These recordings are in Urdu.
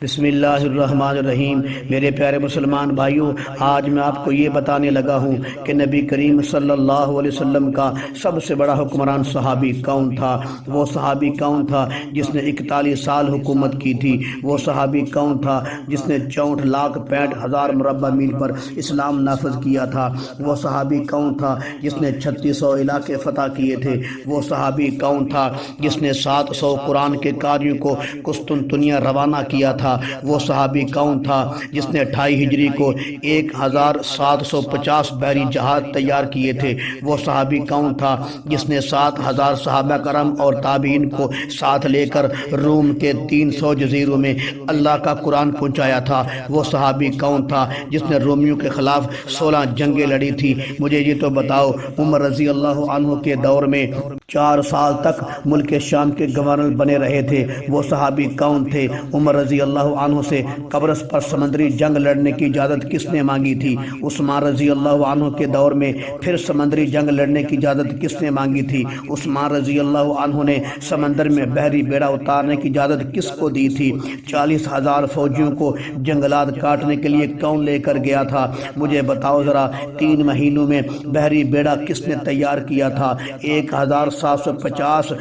بسم اللہ الرحمن الرحیم۔ میرے پیارے مسلمان بھائیوں، آج میں آپ کو یہ بتانے لگا ہوں کہ نبی کریم صلی اللہ علیہ وسلم کا سب سے بڑا حکمران صحابی کون تھا۔ وہ صحابی کون تھا جس نے 41 سال حکومت کی تھی۔ وہ صحابی کون تھا جس نے 64,65,000 مربع میل پر اسلام نافذ کیا تھا۔ وہ صحابی کون تھا جس نے 3600 علاقے فتح کیے تھے۔ وہ صحابی کون تھا جس نے 700 قرآن کے قاریوں کو قسطنطنیہ روانہ کیا تھا۔ وہ صحابی کون تھا جس نے 28 ہجری کو 1750 بحری جہاز تیار کیے تھے۔ وہ صحابی کون تھا جس نے 7000 صحابہ کرام اور تابعین کو ساتھ لے کر روم کے 300 جزیروں میں اللہ کا قرآن پہنچایا تھا۔ وہ صحابی کون تھا جس نے رومیوں کے خلاف 16 جنگیں لڑی تھی۔ مجھے یہ تو بتاؤ، عمر رضی اللہ عنہ کے دور میں 4 سال تک ملک شام کے گورنر بنے رہے تھے۔ وہ صحابی کون تھے؟ عمر رضی اللہ عنہ سے قبرص پر سمندری جنگ لڑنے کی اجازت کس نے مانگی تھی؟ عثمان رضی اللہ عنہ کے دور میں پھر سمندری جنگ لڑنے کی اجازت کس نے مانگی تھی؟ عثمان رضی اللہ عنہ نے سمندر میں بحری بیڑا اتارنے کی اجازت کس کو دی تھی؟ 40,000 فوجیوں کو جنگلات کاٹنے کے لیے کون لے کر گیا تھا؟ مجھے بتاؤ ذرا، 3 مہینوں میں بحری بیڑا کس نے تیار کیا تھا؟ 1750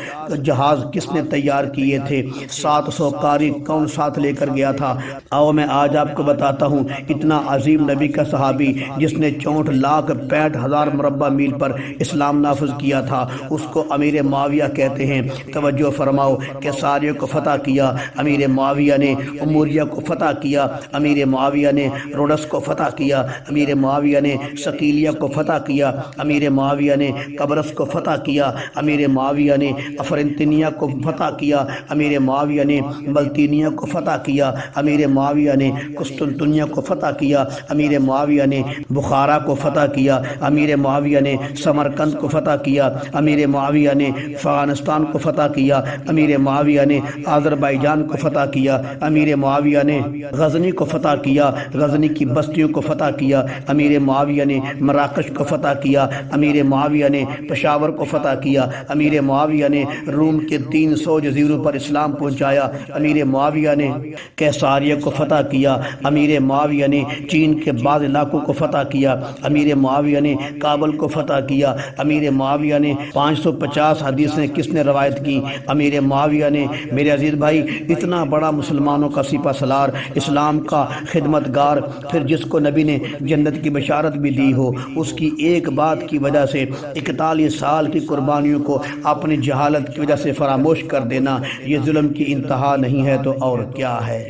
جہاز کس نے تیار کیے تھے؟ 700 قاری کون ساتھ لے کر گیا تھا؟ آؤ میں آج آپ کو بتاتا ہوں اتنا عظیم نبی کا صحابی جس نے 64,65,000 مربع میل پر اسلام نافذ کیا تھا، اس کو امیر معاویہ کہتے ہیں۔ توجہ فرماؤ، کیساریہ کو فتح کیا امیر معاویہ نے، اموریہ کو فتح کیا امیر معاویہ نے، روڈس کو فتح کیا امیر معاویہ نے، سقیلیہ کو فتح کیا امیر معاویہ نے، قبرص کو فتح کیا امیر معاویہ نے، افرنتینیہ کو فتح کیا امیر معاویہ نے، بلطینیہ کو فتح کیا امیر معاویہ نے، قسطنطنیہ کو فتح کیا امیر معاویہ نے، بخارا کو فتح کیا امیر معاویہ نے، سمرقند کو فتح کیا امیر معاویہ نے، افغانستان کو فتح کیا امیر معاویہ نے، آذربائیجان کو فتح کیا امیر معاویہ نے، غزنی کو فتح کیا، غزنی کی بستیوں کو فتح کیا امیر معاویہ نے، مراکش کو فتح کیا امیر معاویہ نے، پشاور کو فتح کیا امیر معاویہ نے، روم کے 300 جزیروں پر اسلام پہنچایا امیر معاویہ نے، کیساریہ کو فتح کیا امیر معاویہ نے، چین کے بعض علاقوں کو فتح کیا امیر معاویہ نے، کابل کو فتح کیا امیر معاویہ نے، 550 حدیثیں کس نے روایت کی؟ امیر معاویہ نے۔ میرے عزیز بھائی، اتنا بڑا مسلمانوں کا سپہ سالار، اسلام کا خدمت گار، پھر جس کو نبی نے جنت کی بشارت بھی دی ہو، اس کی ایک بات کی وجہ سے 41 سال کی قربانیوں کو اپنی جہالت کی وجہ سے فراموش کر دینا، یہ ظلم کی انتہا نہیں ہے تو اور کیا ہے؟